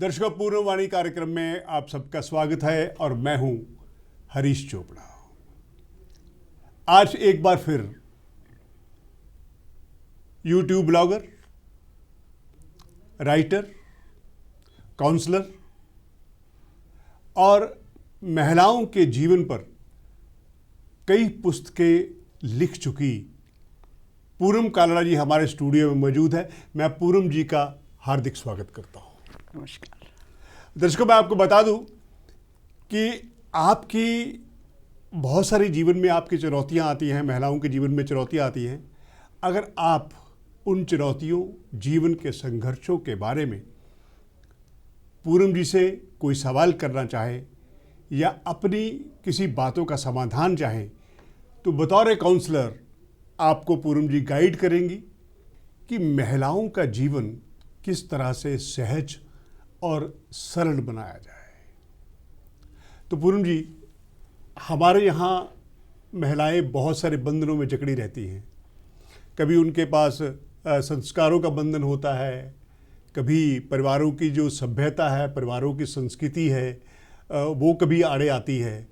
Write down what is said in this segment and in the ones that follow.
दर्शकों, पूर्णवाणी कार्यक्रम में आप सबका स्वागत है और मैं हूं हरीश चोपड़ा। आज एक बार फिर यूट्यूब ब्लॉगर, राइटर, काउंसलर और महिलाओं के जीवन पर कई पुस्तकें लिख चुकी पूरम कालरा जी हमारे स्टूडियो में मौजूद है। मैं पूरम जी का हार्दिक स्वागत करता हूं। नमस्कार दर्शकों, मैं आपको बता दूं कि आपकी बहुत सारी जीवन में आपकी चुनौतियां आती हैं, महिलाओं के जीवन में चुनौतियां आती हैं। अगर आप उन चुनौतियों, जीवन के संघर्षों के बारे में पूरम जी से कोई सवाल करना चाहे या अपनी किसी बातों का समाधान चाहें, तो बतौर काउंसलर आपको पूरम जी गाइड करेंगी कि महिलाओं का जीवन किस तरह से सहज और सरल बनाया जाए। तो पूरम जी, हमारे यहाँ महिलाएं बहुत सारे बंधनों में जकड़ी रहती हैं। कभी उनके पास संस्कारों का बंधन होता है, कभी परिवारों की जो सभ्यता है, परिवारों की संस्कृति है, वो कभी आड़े आती है।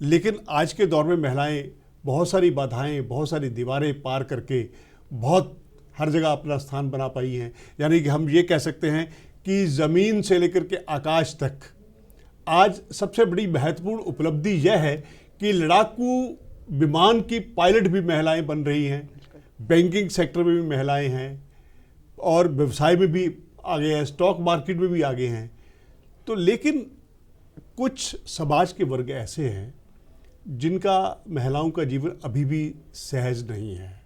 लेकिन आज के दौर में महिलाएं बहुत सारी बाधाएं, बहुत सारी दीवारें पार करके बहुत हर जगह अपना स्थान बना पाई हैं। यानी कि हम ये कह सकते हैं कि ज़मीन से लेकर के आकाश तक आज सबसे बड़ी महत्वपूर्ण उपलब्धि यह है कि लड़ाकू विमान की पायलट भी महिलाएं बन रही हैं, बैंकिंग सेक्टर में भी महिलाएं हैं और व्यवसाय में भी आगे हैं, स्टॉक मार्केट में भी आगे हैं। तो लेकिन कुछ समाज के वर्ग ऐसे हैं जिनका महिलाओं का जीवन अभी भी सहज नहीं है।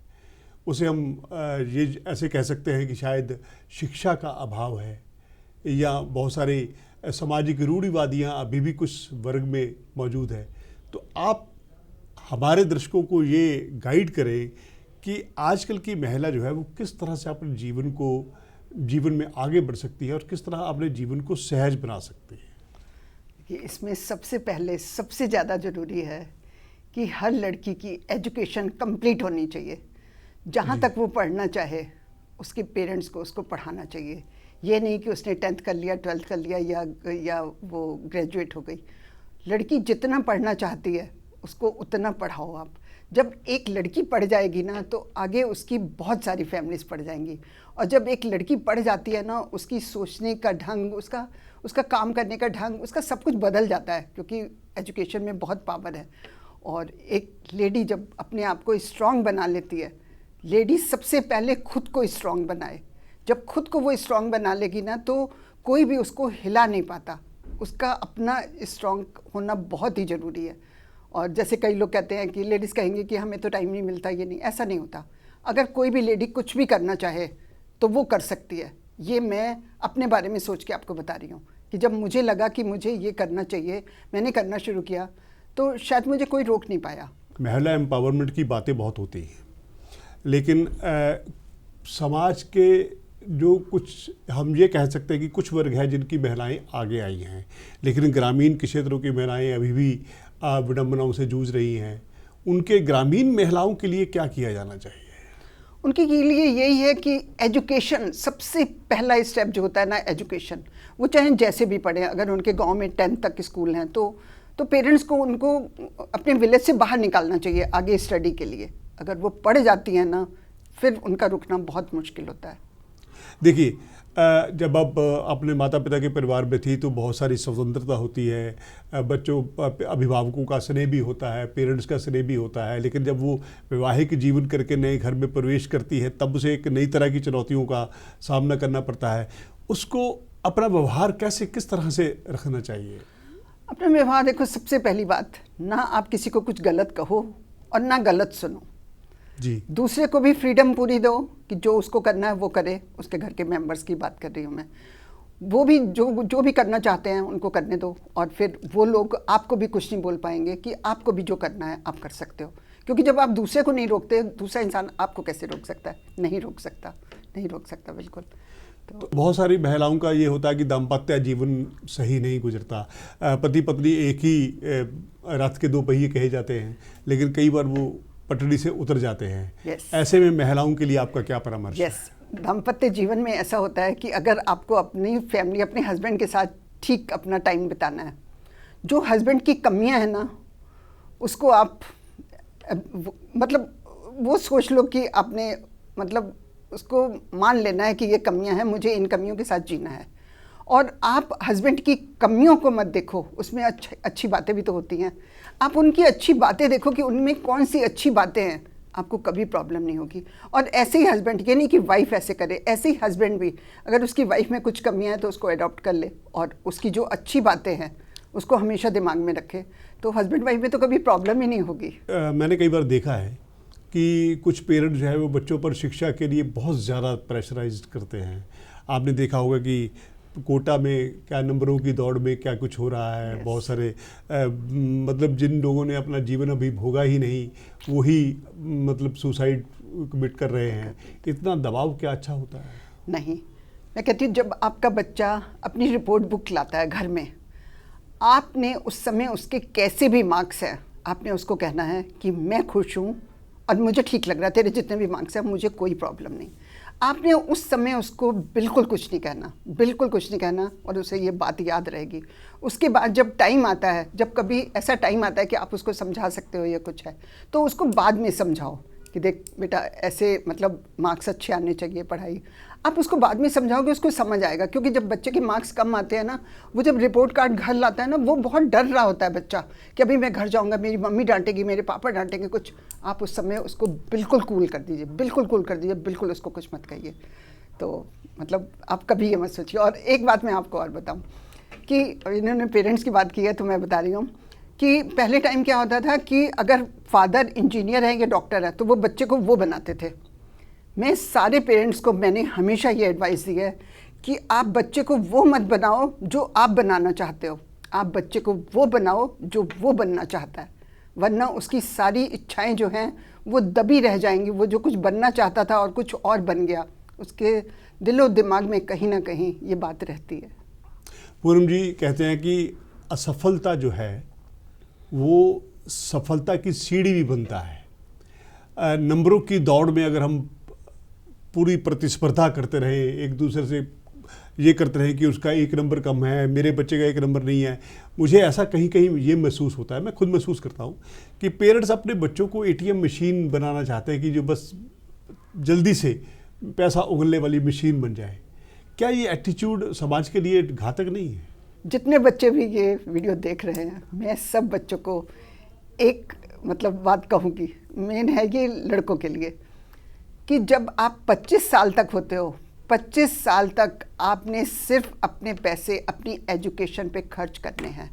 उसे हम ये ऐसे कह सकते हैं कि शायद शिक्षा का अभाव है या बहुत सारे सामाजिक रूढ़िवादियाँ अभी भी कुछ वर्ग में मौजूद है। तो आप हमारे दर्शकों को ये गाइड करें कि आजकल की महिला जो है वो किस तरह से अपने जीवन में आगे बढ़ सकती है और किस तरह अपने जीवन को सहज बना सकती है। इसमें सबसे पहले सबसे ज़्यादा ज़रूरी है कि हर लड़की की एजुकेशन कंप्लीट होनी चाहिए। जहाँ तक वो पढ़ना चाहे उसके पेरेंट्स को उसको पढ़ाना चाहिए। ये नहीं कि उसने 10th कर लिया, 12th कर लिया या वो ग्रेजुएट हो गई। लड़की जितना पढ़ना चाहती है उसको उतना पढ़ाओ आप। जब एक लड़की पढ़ जाएगी ना तो आगे उसकी बहुत सारी फैमिलीज पढ़ जाएंगी। और जब एक लड़की पढ़ जाती है ना, उसकी सोचने का ढंग, उसका काम करने का ढंग, उसका सब कुछ बदल जाता है, क्योंकि एजुकेशन में बहुत पावर है। और एक लेडी जब अपने आप को स्ट्रांग बना लेती है, लेडी सबसे पहले खुद को स्ट्रांग बनाए। जब खुद को वो स्ट्रांग बना लेगी ना तो कोई भी उसको हिला नहीं पाता। उसका अपना स्ट्रांग होना बहुत ही ज़रूरी है। और जैसे कई लोग कहते हैं कि लेडीज़ कहेंगे कि हमें तो टाइम नहीं मिलता, ये नहीं, ऐसा नहीं होता। अगर कोई भी लेडी कुछ भी करना चाहे तो वो कर सकती है। ये मैं अपने बारे में सोच के आपको बता रही हूँ कि जब मुझे लगा कि मुझे ये करना चाहिए, मैंने करना शुरू किया, तो शायद मुझे कोई रोक नहीं पाया। महिला एम्पावरमेंट की बातें बहुत होती हैं, लेकिन समाज के जो कुछ हम ये कह सकते हैं कि कुछ वर्ग है जिनकी महिलाएं आगे आई हैं, लेकिन ग्रामीण के क्षेत्रों की महिलाएं अभी भी विडंबनाओं से जूझ रही हैं। उनके ग्रामीण महिलाओं के लिए क्या किया जाना चाहिए? उनके लिए यही है कि एजुकेशन सबसे पहला स्टेप जो होता है ना, एजुकेशन। वो चाहे जैसे भी पढ़ें, अगर उनके गांव में 10th तक स्कूल हैं तो पेरेंट्स को उनको अपने विलेज से बाहर निकालना चाहिए आगे स्टडी के लिए। अगर वो पढ़ जाती हैं ना, फिर उनका रुकना बहुत मुश्किल होता है। देखिए, जब आप अपने माता पिता के परिवार में थी तो बहुत सारी स्वतंत्रता होती है, बच्चों अभिभावकों का स्नेह भी होता है, पेरेंट्स का स्नेह भी होता है। लेकिन जब वो वैवाहिक जीवन करके नए घर में प्रवेश करती है तब उसे एक नई तरह की चुनौतियों का सामना करना पड़ता है। उसको अपना व्यवहार किस तरह से रखना चाहिए? अपना व्यवहार देखो, सबसे पहली बात, ना आप किसी को कुछ गलत कहो और ना गलत सुनो जी। दूसरे को भी फ्रीडम पूरी दो कि जो उसको करना है वो करे। उसके घर के मेंबर्स की बात कर रही हूँ मैं। वो भी जो भी करना चाहते हैं उनको करने दो, और फिर वो लोग आपको भी कुछ नहीं बोल पाएंगे कि आपको भी जो करना है आप कर सकते हो। क्योंकि जब आप दूसरे को नहीं रोकते, दूसरा इंसान आपको कैसे रोक सकता है? नहीं रोक सकता बिल्कुल। तो बहुत सारी महिलाओं का ये होता है कि दाम्पत्य जीवन सही नहीं गुजरता। पति पत्नी एक ही रथ के दो पहिए कहे जाते हैं, लेकिन कई बार वो पटड़ी से उतर जाते हैं। yes. ऐसे में महिलाओं के लिए आपका क्या परामर्श है? दाम्पत्य जीवन में ऐसा होता है कि अगर आपको अपनी फैमिली, अपने हस्बैंड के साथ ठीक अपना टाइम बिताना है, जो हस्बैंड की कमियां हैं ना, उसको आप मतलब वो सोच लो कि आपने मतलब उसको मान लेना है कि ये कमियां हैं, मुझे इन कमियों के साथ जीना है। और आप हस्बैंड की कमियों को मत देखो, उसमें अच्छी बातें भी तो होती हैं। आप उनकी अच्छी बातें देखो कि उनमें कौन सी अच्छी बातें हैं, आपको कभी प्रॉब्लम नहीं होगी। और ऐसे ही हस्बैंड, ये नहीं कि वाइफ ऐसे करे, ऐसे ही हस्बैंड भी अगर उसकी वाइफ में कुछ कमियां हैं तो उसको अडॉप्ट कर ले और उसकी जो अच्छी बातें हैं उसको हमेशा दिमाग में रखे, तो हस्बैंड वाइफ में तो कभी प्रॉब्लम ही नहीं होगी। मैंने कई बार देखा है कि कुछ पेरेंट्स जो है वो बच्चों पर शिक्षा के लिए बहुत ज़्यादा प्रेशराइज करते हैं। आपने देखा होगा कि कोटा में क्या नंबरों की दौड़ में क्या कुछ हो रहा है। Yes. बहुत सारे मतलब जिन लोगों ने अपना जीवन अभी भोगा ही नहीं, वही मतलब सुसाइड कमिट कर रहे हैं। इतना दबाव क्या अच्छा होता है? नहीं, मैं कहती हूँ जब आपका बच्चा अपनी रिपोर्ट बुक लाता है घर में, आपने उस समय उसके कैसे भी मार्क्स हैं, आपने उसको कहना है कि मैं खुश हूँ और मुझे ठीक लग रहा है, तेरे जितने भी मार्क्स हैं मुझे कोई प्रॉब्लम नहीं। आपने उस समय उसको बिल्कुल कुछ नहीं कहना, बिल्कुल कुछ नहीं कहना, और उसे ये बात याद रहेगी। उसके बाद जब टाइम आता है, जब कभी ऐसा टाइम आता है कि आप उसको समझा सकते हो ये कुछ है, तो उसको बाद में समझाओ कि देख बेटा ऐसे मतलब मार्क्स अच्छे आने चाहिए पढ़ाई। आप उसको बाद में समझाओगे, उसको समझ आएगा। क्योंकि जब बच्चे के मार्क्स कम आते हैं ना, वो जब रिपोर्ट कार्ड घर लाता है ना, वो बहुत डर रहा होता है बच्चा कि अभी मैं घर जाऊंगा, मेरी मम्मी डांटेगी, मेरे पापा डांटेंगे कुछ। आप उस समय उसको बिल्कुल कूल कर दीजिए, बिल्कुल कूल कर दीजिए, बिल्कुल उसको कुछ मत कहिए। तो मतलब आप कभी ये मत सोचिए। और एक बात मैं आपको और बताऊँ कि इन्होंने पेरेंट्स की बात की है तो मैं बता रही हूँ कि पहले टाइम क्या होता था कि अगर फादर इंजीनियर है या डॉक्टर है तो वो बच्चे को वो बनाते थे। मैं सारे पेरेंट्स को मैंने हमेशा ये एडवाइस दी है कि आप बच्चे को वो मत बनाओ जो आप बनाना चाहते हो, आप बच्चे को वो बनाओ जो वो बनना चाहता है, वरना उसकी सारी इच्छाएं जो हैं वो दबी रह जाएंगी। वो जो कुछ बनना चाहता था और कुछ और बन गया, उसके दिलो दिमाग में कहीं ना कहीं ये बात रहती है। पूनम जी कहते हैं कि असफलता जो है वो सफलता की सीढ़ी भी बनता है। नंबरों की दौड़ में अगर हम पूरी प्रतिस्पर्धा करते रहे, एक दूसरे से ये करते रहे कि उसका एक नंबर कम है, मेरे बच्चे का एक नंबर नहीं है, मुझे ऐसा कहीं कहीं ये महसूस होता है, मैं खुद महसूस करता हूँ कि पेरेंट्स अपने बच्चों को एटीएम मशीन बनाना चाहते हैं कि जो बस जल्दी से पैसा उगलने वाली मशीन बन जाए। क्या ये एटीट्यूड समाज के लिए घातक नहीं है? जितने बच्चे भी ये वीडियो देख रहे हैं, मैं सब बच्चों को एक मतलब बात कहूँगी, मेन है ये लड़कों के लिए, कि जब आप 25 साल तक होते हो, 25 साल तक आपने सिर्फ अपने पैसे अपनी एजुकेशन पे खर्च करने हैं।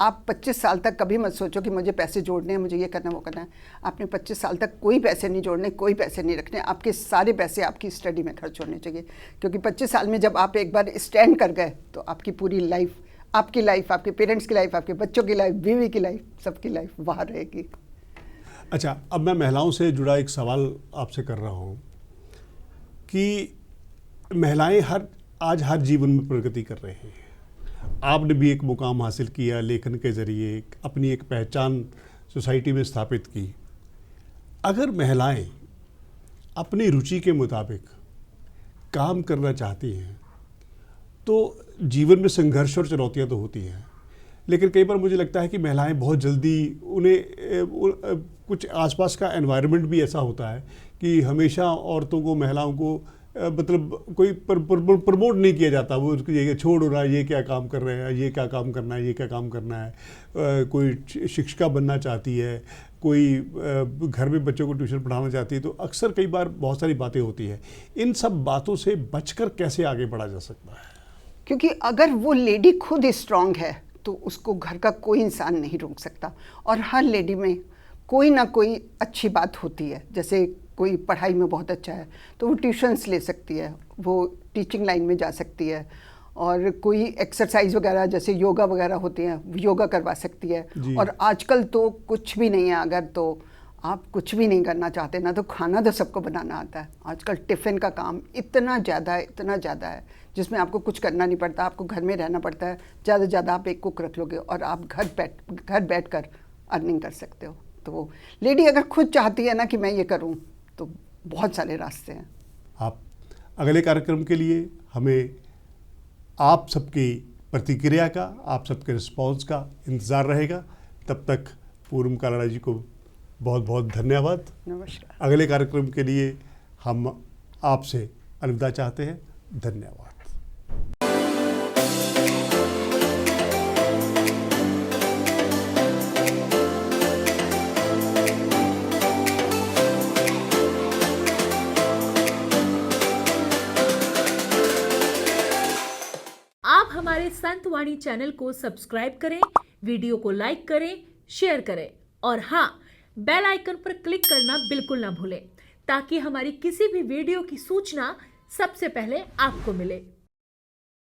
आप 25 साल तक कभी मत सोचो कि मुझे पैसे जोड़ने हैं, मुझे ये करना वो करना है। आपने 25 साल तक कोई पैसे नहीं जोड़ने, कोई पैसे नहीं रखने। आपके सारे पैसे आपकी स्टडी में खर्च होने चाहिए, क्योंकि 25 साल में जब आप एक बार स्टैंड कर गए तो आपकी पूरी लाइफ, आपकी लाइफ, आपके पेरेंट्स की लाइफ, आपके बच्चों की लाइफ, बीवी की लाइफ, सबकी लाइफ वहाँ रहेगी। अच्छा, अब मैं महिलाओं से जुड़ा एक सवाल आपसे कर रहा हूँ कि महिलाएं आज हर जीवन में प्रगति कर रहे हैं। आपने भी एक मुकाम हासिल किया, लेखन के ज़रिए अपनी एक पहचान सोसाइटी में स्थापित की। अगर महिलाएं अपनी रुचि के मुताबिक काम करना चाहती हैं तो जीवन में संघर्ष और चुनौतियां तो होती हैं, लेकिन कई बार मुझे लगता है कि महिलाएं बहुत जल्दी उन्हें कुछ आसपास का एनवायरनमेंट भी ऐसा होता है कि हमेशा औरतों को, महिलाओं को मतलब कोई प्रमोट नहीं किया जाता। वो उसको ये छोड़ रहा है, ये क्या काम कर रहे हैं, ये क्या काम करना है, ये क्या काम करना है। कोई शिक्षिका बनना चाहती है, कोई घर में बच्चों को ट्यूशन पढ़ाना चाहती है। तो अक्सर कई बार बहुत सारी बातें होती हैं। इन सब बातों से बचकर कैसे आगे बढ़ा जा सकता है? क्योंकि अगर वो लेडी खुद स्ट्रांग है तो उसको घर का कोई इंसान नहीं रोक सकता। और हर लेडी में कोई ना कोई अच्छी बात होती है। जैसे कोई पढ़ाई में बहुत अच्छा है तो वो ट्यूशन्स ले सकती है, वो टीचिंग लाइन में जा सकती है। और कोई एक्सरसाइज वगैरह जैसे योगा वगैरह होती हैं, योगा करवा सकती है। और आजकल तो कुछ भी नहीं है, अगर तो आप कुछ भी नहीं करना चाहते ना, तो खाना तो सबको बनाना आता है। आजकल टिफ़िन का काम इतना ज़्यादा है, इतना ज़्यादा है, जिसमें आपको कुछ करना नहीं पड़ता, आपको घर में रहना पड़ता है। ज़्यादा से ज़्यादा आप एक कुक रख लोगे और आप घर बैठ कर अर्निंग कर सकते हो। तो लेडी अगर खुद चाहती है ना कि मैं ये करूं, तो बहुत सारे रास्ते हैं। आप अगले कार्यक्रम के लिए हमें आप सबकी प्रतिक्रिया का, आप सबके रिस्पॉन्स का इंतज़ार रहेगा। तब तक पूर्व कालाड़ा जी को बहुत बहुत धन्यवाद। नमस्कार। अगले कार्यक्रम के लिए हम आपसे अलविदा चाहते हैं। धन्यवाद। आप हमारे संत वाणी चैनल को सब्सक्राइब करें, वीडियो को लाइक करें, शेयर करें और हाँ, बेल आइकन पर क्लिक करना बिल्कुल ना भूलें ताकि हमारी किसी भी वीडियो की सूचना सबसे पहले आपको मिले।